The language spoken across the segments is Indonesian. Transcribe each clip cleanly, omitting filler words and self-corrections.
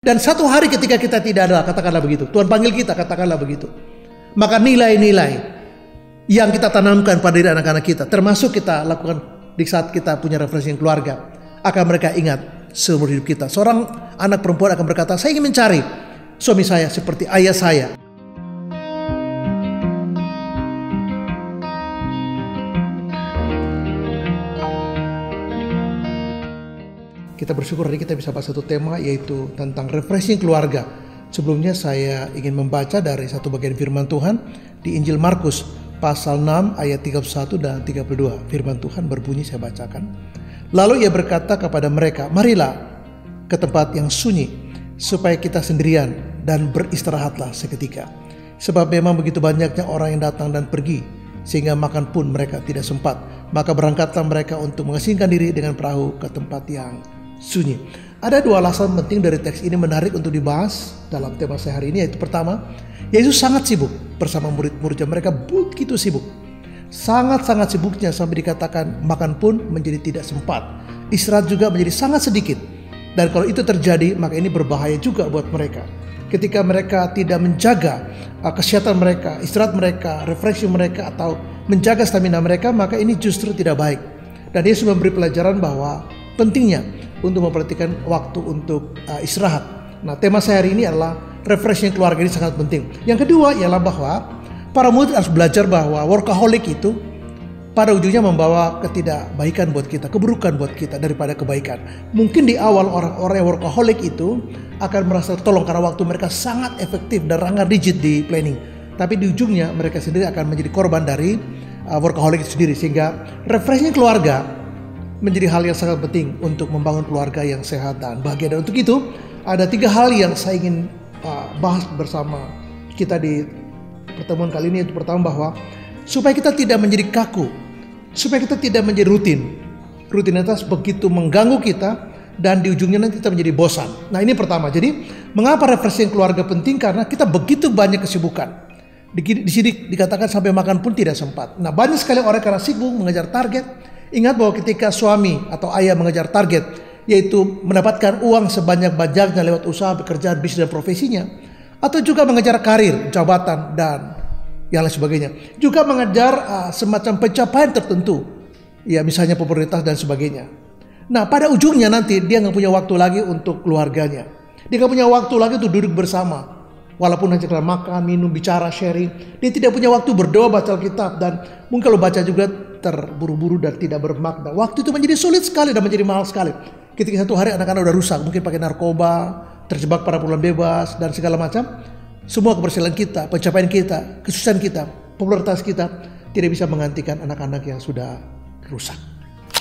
Dan satu hari ketika kita tidak ada, katakanlah begitu, Tuhan panggil kita, katakanlah begitu, maka nilai-nilai yang kita tanamkan pada diri anak-anak kita, termasuk kita lakukan di saat kita punya refreshing keluarga, akan mereka ingat seumur hidup kita. Seorang anak perempuan akan berkata, saya ingin mencari suami saya seperti ayah saya. Kita bersyukur hari kita bisa bahas satu tema, yaitu tentang refreshing keluarga. Sebelumnya saya ingin membaca dari satu bagian firman Tuhan di Injil Markus pasal 6 ayat 31 dan 32. Firman Tuhan berbunyi, saya bacakan. Lalu ia berkata kepada mereka, marilah ke tempat yang sunyi supaya kita sendirian dan beristirahatlah seketika. Sebab memang begitu banyaknya orang yang datang dan pergi, sehingga makan pun mereka tidak sempat. Maka berangkatlah mereka untuk mengasingkan diri dengan perahu ke tempat yang sunyi. Ada dua alasan penting dari teks ini menarik untuk dibahas dalam tema saya hari ini, yaitu pertama, Yesus sangat sibuk bersama murid-muridnya. Mereka begitu sibuk, sangat-sangat sibuknya sampai dikatakan makan pun menjadi tidak sempat, istirahat juga menjadi sangat sedikit. Dan kalau itu terjadi, maka ini berbahaya juga buat mereka. Ketika mereka tidak menjaga kesehatan mereka, istirahat mereka, refreshing mereka, atau menjaga stamina mereka, maka ini justru tidak baik. Dan Yesus memberi pelajaran bahwa pentingnya untuk memperhatikan waktu untuk istirahat. Nah, tema saya hari ini adalah refreshing keluarga, ini sangat penting. Yang kedua ialah bahwa para murid harus belajar bahwa workaholic itu pada ujungnya membawa ketidakbaikan buat kita, keburukan buat kita daripada kebaikan. Mungkin di awal orang-orang yang workaholic itu akan merasa tertolong karena waktu mereka sangat efektif dan sangat rigid di planning. Tapi di ujungnya mereka sendiri akan menjadi korban dari workaholic itu sendiri. Sehingga refreshing keluarga menjadi hal yang sangat penting untuk membangun keluarga yang sehat dan bahagia. Dan untuk itu ada 3 hal yang saya ingin bahas bersama kita di pertemuan kali ini. Yang pertama, bahwa supaya kita tidak menjadi kaku, supaya kita tidak menjadi rutinitas begitu mengganggu kita dan di ujungnya nanti kita menjadi bosan. Nah, ini pertama. Jadi mengapa refreshing keluarga penting? Karena kita begitu banyak kesibukan. Di sini dikatakan sampai makan pun tidak sempat. Nah, banyak sekali orang karena sibuk mengejar target. Ingat bahwa ketika suami atau ayah mengejar target, yaitu mendapatkan uang sebanyak-banyaknya lewat usaha, pekerjaan, bisnis, dan profesinya, atau juga mengejar karir, jabatan, dan yang lain sebagainya, juga mengejar semacam pencapaian tertentu, ya misalnya popularitas dan sebagainya. Nah, pada ujungnya nanti dia nggak punya waktu lagi untuk keluarganya, dia nggak punya waktu lagi untuk duduk bersama. Walaupun hanya sekedar makan, minum, bicara, sharing, dia tidak punya waktu berdoa, baca Alkitab, dan mungkin kalau baca juga terburu-buru dan tidak bermakna. Waktu itu menjadi sulit sekali dan menjadi mahal sekali. Ketika satu hari anak-anak udah rusak, mungkin pakai narkoba, terjebak pada perbuatan bebas dan segala macam, semua keberhasilan kita, pencapaian kita, kesuksesan kita, popularitas kita tidak bisa menggantikan anak-anak yang sudah rusak.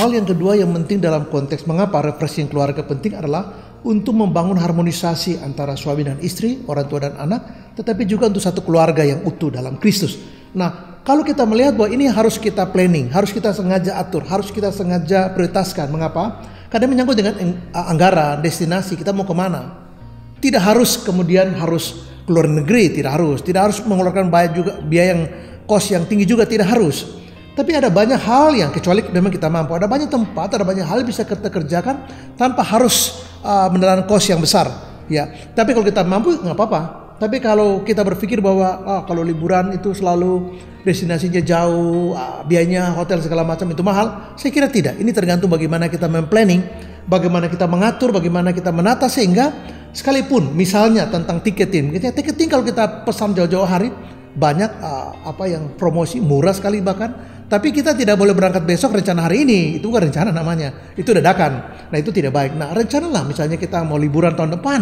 Hal yang kedua yang penting dalam konteks mengapa refreshing keluarga penting adalah untuk membangun harmonisasi antara suami dan istri, orang tua dan anak, tetapi juga untuk satu keluarga yang utuh dalam Kristus. Nah, kalau kita melihat bahwa ini harus kita planning, harus kita sengaja atur, harus kita sengaja prioritaskan. Mengapa? Karena menyangkut dengan anggaran, destinasi, kita mau kemana. Tidak harus kemudian harus keluar negeri, tidak harus mengeluarkan biaya yang kos yang tinggi juga, tidak harus. Tapi ada banyak hal yang, kecuali memang kita mampu, ada banyak tempat, ada banyak hal yang bisa kita kerjakan tanpa harus menelan kos yang besar, ya. Tapi kalau kita mampu nggak apa-apa. Tapi kalau kita berpikir bahwa kalau liburan itu selalu destinasinya jauh, biayanya hotel segala macam itu mahal, saya kira tidak. Ini tergantung bagaimana kita memplanning, bagaimana kita mengatur, bagaimana kita menata, sehingga sekalipun misalnya tentang tiketing kalau kita pesan jauh-jauh hari, banyak yang promosi murah sekali bahkan. Tapi kita tidak boleh berangkat besok rencana hari ini. Itu bukan rencana namanya, itu dadakan. Nah, itu tidak baik. Nah, rencanalah misalnya kita mau liburan tahun depan.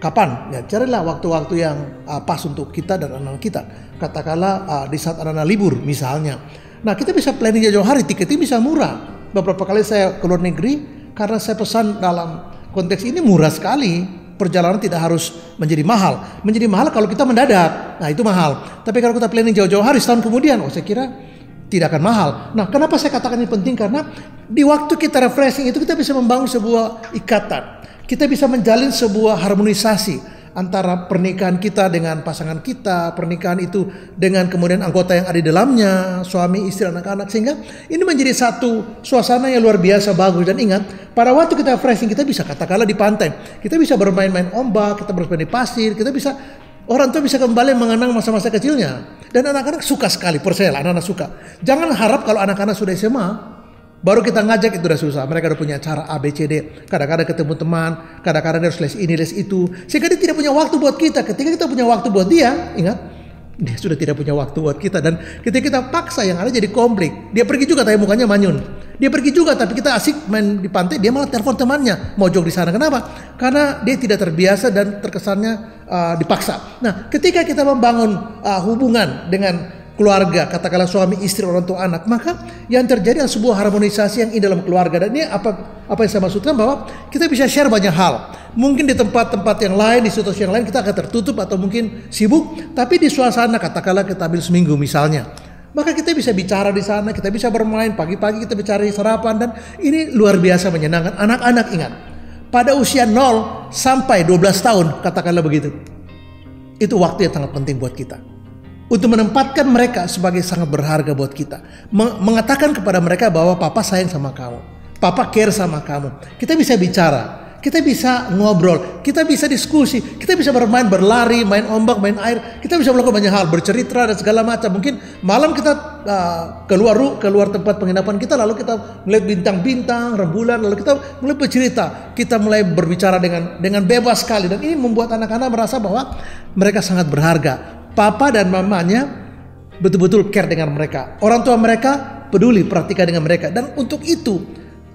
Kapan? Ya, carilah waktu-waktu yang pas untuk kita dan anak kita. Katakanlah di saat anak-anak libur misalnya. Nah, kita bisa planning jauh hari, tiketing bisa murah. Beberapa kali saya ke luar negeri karena saya pesan dalam konteks ini murah sekali. Perjalanan tidak harus menjadi mahal. Menjadi mahal kalau kita mendadak. Nah, itu mahal. Tapi kalau kita planning jauh-jauh hari setahun kemudian, saya kira tidak akan mahal. Nah, kenapa saya katakan ini penting? Karena di waktu kita refreshing itu kita bisa membangun sebuah ikatan. Kita bisa menjalin sebuah harmonisasi antara pernikahan kita dengan pasangan kita, pernikahan itu dengan kemudian anggota yang ada di dalamnya, suami, istri, anak-anak, sehingga ini menjadi satu suasana yang luar biasa bagus. Dan ingat, pada waktu kita refreshing, kita bisa katakanlah di pantai, kita bisa bermain-main ombak, kita bermain di pasir, kita bisa, orang tua bisa kembali mengenang masa-masa kecilnya. Dan anak-anak suka sekali, percayalah, anak-anak suka. Jangan harap kalau anak-anak sudah SMA baru kita ngajak, itu udah susah. Mereka udah punya cara A, B, C, D. Kadang-kadang ketemu teman, kadang-kadang dia harus les ini, les itu. Sehingga dia tidak punya waktu buat kita. Ketika kita punya waktu buat dia, ingat, dia sudah tidak punya waktu buat kita. Dan ketika kita paksa, yang ada jadi konflik. Dia pergi juga tapi mukanya manyun. Dia pergi juga tapi kita asik main di pantai, dia malah telepon temannya, mojok di sana. Kenapa? Karena dia tidak terbiasa dan terkesannya dipaksa. Nah, ketika kita membangun hubungan dengan keluarga, katakanlah suami, istri, orang tua, anak, maka yang terjadi adalah sebuah harmonisasi yang indah dalam keluarga. Dan ini apa yang saya maksudkan, bahwa kita bisa share banyak hal. Mungkin di tempat-tempat yang lain, di situasi yang lain kita akan tertutup atau mungkin sibuk, tapi di suasana, katakanlah kita ambil seminggu misalnya, maka kita bisa bicara di sana, kita bisa bermain, pagi-pagi kita bicara di sarapan, dan ini luar biasa menyenangkan. Anak-anak ingat, pada usia 0 sampai 12 tahun, katakanlah begitu, itu waktu yang sangat penting buat kita. Untuk menempatkan mereka sebagai sangat berharga buat kita. Mengatakan kepada mereka bahwa papa sayang sama kamu. Papa care sama kamu. Kita bisa bicara. Kita bisa ngobrol. Kita bisa diskusi. Kita bisa bermain, berlari, main ombak, main air. Kita bisa melakukan banyak hal. Bercerita dan segala macam. Mungkin malam kita keluar tempat penginapan kita. Lalu kita melihat bintang-bintang, rembulan. Lalu kita mulai bercerita. Kita mulai berbicara dengan bebas sekali. Dan ini membuat anak-anak merasa bahwa mereka sangat berharga. Papa dan mamanya betul-betul care dengan mereka. Orang tua mereka peduli, perhatikan dengan mereka. Dan untuk itu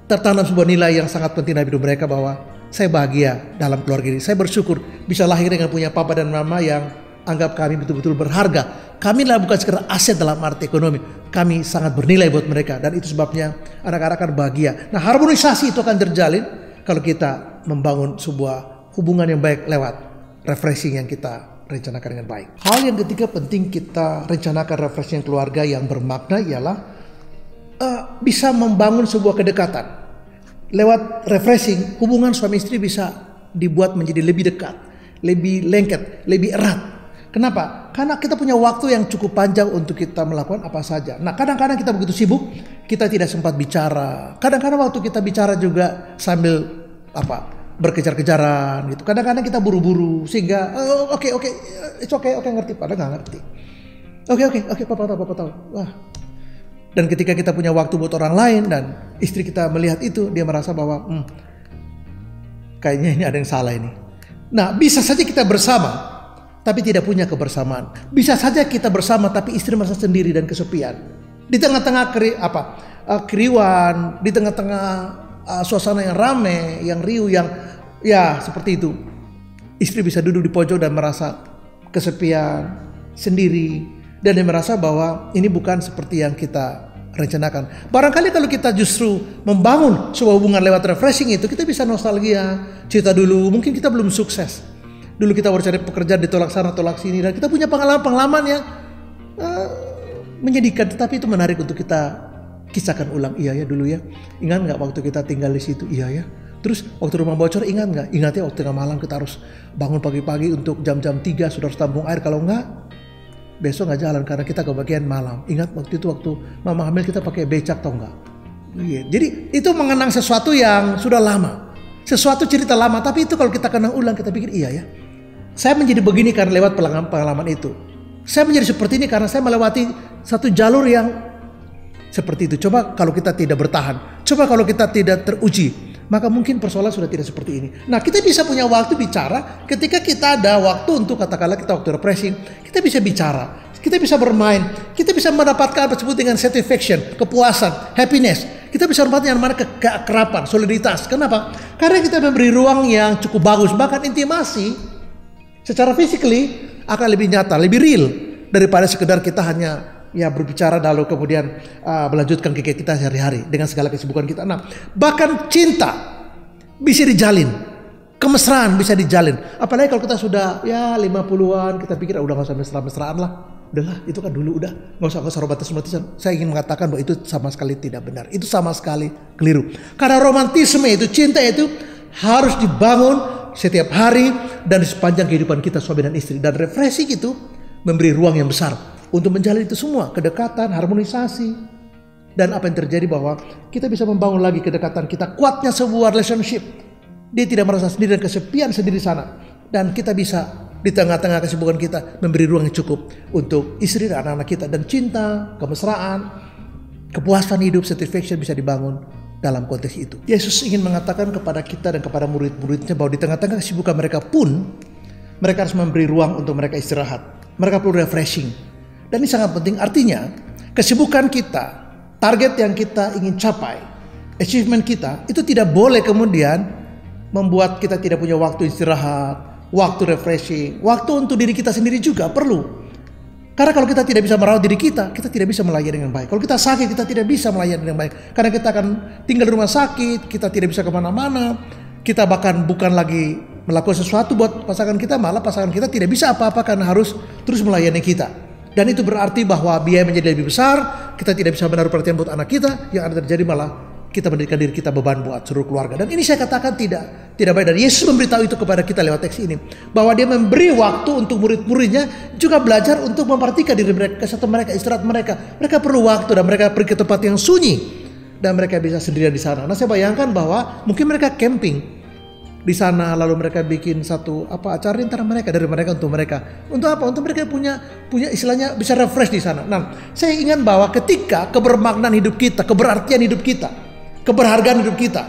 tertanam sebuah nilai yang sangat penting dalam hidup mereka, bahwa saya bahagia dalam keluarga ini. Saya bersyukur bisa lahir dengan punya papa dan mama yang anggap kami betul-betul berharga. Kami lah bukan sekedar aset dalam arti ekonomi. Kami sangat bernilai buat mereka. Dan itu sebabnya anak-anak akan bahagia. Nah, harmonisasi itu akan terjalin kalau kita membangun sebuah hubungan yang baik lewat refreshing yang kita rencanakan dengan baik. Hal yang ketiga penting kita rencanakan refreshing keluarga yang bermakna ialah bisa membangun sebuah kedekatan. Lewat refreshing, hubungan suami istri bisa dibuat menjadi lebih dekat, lebih lengket, lebih erat. Kenapa? Karena kita punya waktu yang cukup panjang untuk kita melakukan apa saja. Nah, kadang-kadang kita begitu sibuk, kita tidak sempat bicara. Kadang-kadang waktu kita bicara juga sambil berkejar-kejaran gitu. Kadang-kadang kita buru-buru sehingga oke, ngerti, padahal nggak ngerti. Oke, papa tahu. Wah. Dan ketika kita punya waktu buat orang lain dan istri kita melihat itu, dia merasa bahwa kayaknya ini ada yang salah ini. Nah, bisa saja kita bersama tapi tidak punya kebersamaan. Bisa saja kita bersama tapi istri merasa sendiri dan kesepian. Di tengah-tengah keriuan, di tengah-tengah suasana yang ramai, yang riuh, yang ya seperti itu, istri bisa duduk di pojok dan merasa kesepian, sendiri, dan dia merasa bahwa ini bukan seperti yang kita rencanakan. Barangkali kalau kita justru membangun sebuah hubungan lewat refreshing itu, kita bisa nostalgia, cerita dulu, mungkin kita belum sukses. Dulu kita baru cari pekerjaan, ditolak sana, tolak sini, dan kita punya pengalaman-pengalaman yang menyedihkan, tetapi itu menarik untuk kita kisahkan ulang. Iya ya dulu ya, ingat nggak waktu kita tinggal di situ? Iya ya. Terus waktu rumah bocor ingat nggak? Ingat ya waktu tengah malam kita harus bangun pagi-pagi untuk jam-jam 3 sudah harus tampung air, kalau nggak besok nggak jalan karena kita kebagian malam. Ingat waktu itu waktu mama hamil kita pakai becak, tau nggak? Iya. Jadi itu mengenang sesuatu yang sudah lama, sesuatu cerita lama, tapi itu kalau kita kenang ulang kita pikir iya ya. Saya menjadi begini karena lewat pengalaman itu. Saya menjadi seperti ini karena saya melewati satu jalur yang seperti itu. Coba kalau kita tidak bertahan, coba kalau kita tidak teruji, maka mungkin persoalan sudah tidak seperti ini. Nah, kita bisa punya waktu bicara ketika kita ada waktu untuk, katakanlah kita waktu refreshing, kita bisa bicara, kita bisa bermain, kita bisa mendapatkan apa disebut dengan satisfaction, kepuasan, happiness. Kita bisa mendapatkan yang mana keakraban, soliditas. Kenapa? Karena kita memberi ruang yang cukup bagus, bahkan intimasi secara physically akan lebih nyata, lebih real daripada sekedar kita hanya ya berbicara lalu kemudian melanjutkan kegiatan kita sehari-hari dengan segala kesibukan kita. Nah, bahkan cinta bisa dijalin, kemesraan bisa dijalin. Apalagi kalau kita sudah ya 50-an, kita pikir udah gak usah mesra-mesraan lah. Udahlah, itu kan dulu udah, gak usah romantis-romantisan. Saya ingin mengatakan bahwa itu sama sekali tidak benar. Itu sama sekali keliru. Karena romantisme itu, cinta itu harus dibangun setiap hari dan di sepanjang kehidupan kita suami dan istri. Dan refreshing itu memberi ruang yang besar untuk menjalin itu semua, kedekatan, harmonisasi. Dan apa yang terjadi bahwa kita bisa membangun lagi kedekatan kita, kuatnya sebuah relationship. Dia tidak merasa sendiri dan kesepian sendiri di sana. Dan kita bisa di tengah-tengah kesibukan kita memberi ruang yang cukup untuk istri dan anak-anak kita. Dan cinta, kemesraan, kepuasan hidup, satisfaction bisa dibangun dalam konteks itu. Yesus ingin mengatakan kepada kita dan kepada murid-muridnya bahwa di tengah-tengah kesibukan mereka pun mereka harus memberi ruang untuk mereka istirahat. Mereka perlu refreshing. Dan ini sangat penting, artinya kesibukan kita, target yang kita ingin capai, achievement kita itu tidak boleh kemudian membuat kita tidak punya waktu istirahat, waktu refreshing, waktu untuk diri kita sendiri juga perlu. Karena kalau kita tidak bisa merawat diri kita tidak bisa melayani dengan baik. Kalau kita sakit, kita tidak bisa melayani dengan baik. Karena kita akan tinggal di rumah sakit, kita tidak bisa kemana-mana. Kita bahkan bukan lagi melakukan sesuatu buat pasangan kita, malah pasangan kita tidak bisa apa-apa karena harus terus melayani kita. Dan itu berarti bahwa biaya menjadi lebih besar, kita tidak bisa menaruh perhatian buat anak kita, yang ada terjadi malah kita menjadikan diri kita beban buat seluruh keluarga. Dan ini saya katakan tidak baik. Dan Yesus memberitahu itu kepada kita lewat teks ini, bahwa dia memberi waktu untuk murid-muridnya juga belajar untuk memperhatikan diri mereka, kesehatan mereka, istirahat mereka. Mereka perlu waktu dan mereka pergi ke tempat yang sunyi dan mereka bisa sendirian di sana. Nah, saya bayangkan bahwa mungkin mereka camping di sana, lalu mereka bikin satu acara antara mereka, dari mereka untuk mereka. Untuk apa? Untuk mereka punya istilahnya bisa refresh di sana. Nah, saya ingin bahwa ketika kebermaknaan hidup kita, keberartian hidup kita, keberhargaan hidup kita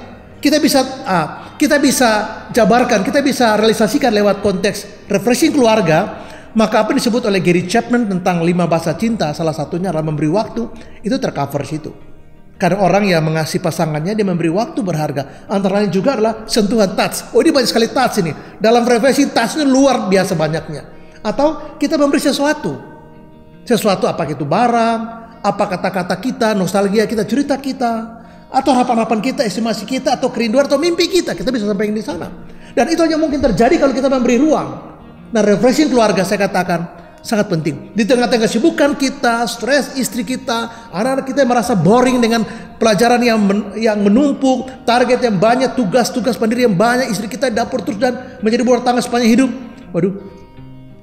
bisa jabarkan, kita bisa realisasikan lewat konteks refreshing keluarga. Maka apa yang disebut oleh Gary Chapman tentang 5 bahasa cinta, salah satunya adalah memberi waktu, itu tercover situ. Karena orang yang mengasihi pasangannya, dia memberi waktu berharga. Antara lain juga adalah sentuhan touch. Oh, ini banyak sekali touch ini. Dalam refreshing touchnya luar biasa banyaknya. Atau kita memberi sesuatu. Sesuatu apa itu barang, apa kata-kata kita, nostalgia kita, cerita kita, atau harapan-harapan kita, estimasi kita, atau kerinduan, atau mimpi kita bisa sampaikan di sana. Dan itu hanya mungkin terjadi kalau kita memberi ruang. Nah, refreshing keluarga saya katakan sangat penting. Di tengah-tengah kesibukan kita, stres istri kita, anak-anak kita yang merasa boring dengan pelajaran yang menumpuk, target yang banyak, tugas-tugas pendiri yang banyak, istri kita di dapur terus dan menjadi buah tangga sepanjang hidup. Waduh,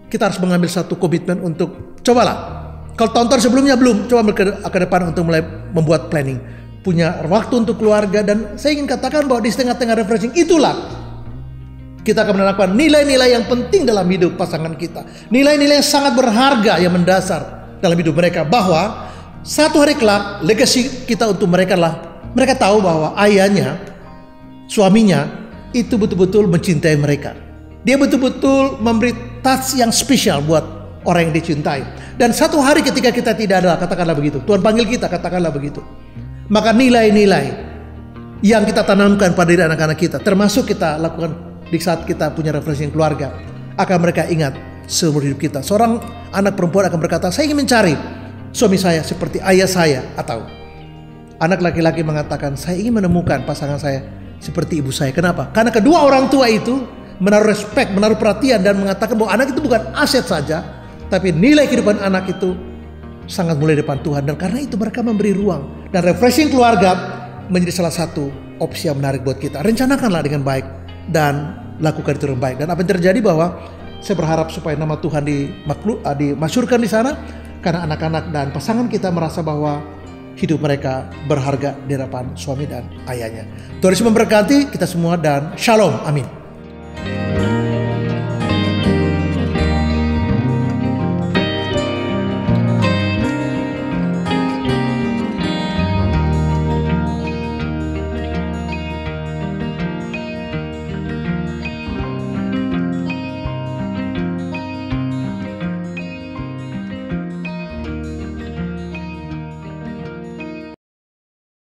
kita harus mengambil satu komitmen untuk cobalah. Kalau tahun-tahun sebelumnya belum, coba ke depan untuk mulai membuat planning. Punya waktu untuk keluarga. Dan saya ingin katakan bahwa di tengah-tengah refreshing itulah kita akan menerapkan nilai-nilai yang penting dalam hidup pasangan kita. Nilai-nilai yang sangat berharga yang mendasar dalam hidup mereka. Bahwa satu hari kelak legacy kita untuk mereka lah, mereka tahu bahwa ayahnya, suaminya itu betul-betul mencintai mereka. Dia betul-betul memberi touch yang spesial buat orang yang dicintai. Dan satu hari ketika kita tidak ada, katakanlah begitu, Tuhan panggil kita, katakanlah begitu, maka nilai-nilai yang kita tanamkan pada diri anak-anak kita, termasuk kita lakukan di saat kita punya refreshing keluarga, akan mereka ingat seumur hidup kita. Seorang anak perempuan akan berkata, saya ingin mencari suami saya seperti ayah saya. Atau anak laki-laki mengatakan, saya ingin menemukan pasangan saya seperti ibu saya. Kenapa? Karena kedua orang tua itu menaruh respect, menaruh perhatian, dan mengatakan bahwa anak itu bukan aset saja, tapi nilai kehidupan anak itu sangat mulia di depan Tuhan. Dan karena itu mereka memberi ruang. Dan refreshing keluarga menjadi salah satu opsi yang menarik buat kita. Rencanakanlah dengan baik dan lakukan itu dengan baik. Dan apa yang terjadi bahwa saya berharap supaya nama Tuhan dimasyhurkan di sana, karena anak-anak dan pasangan kita merasa bahwa hidup mereka berharga di hadapan suami dan ayahnya. Tuhan Yesus memberkati kita semua dan shalom, amin.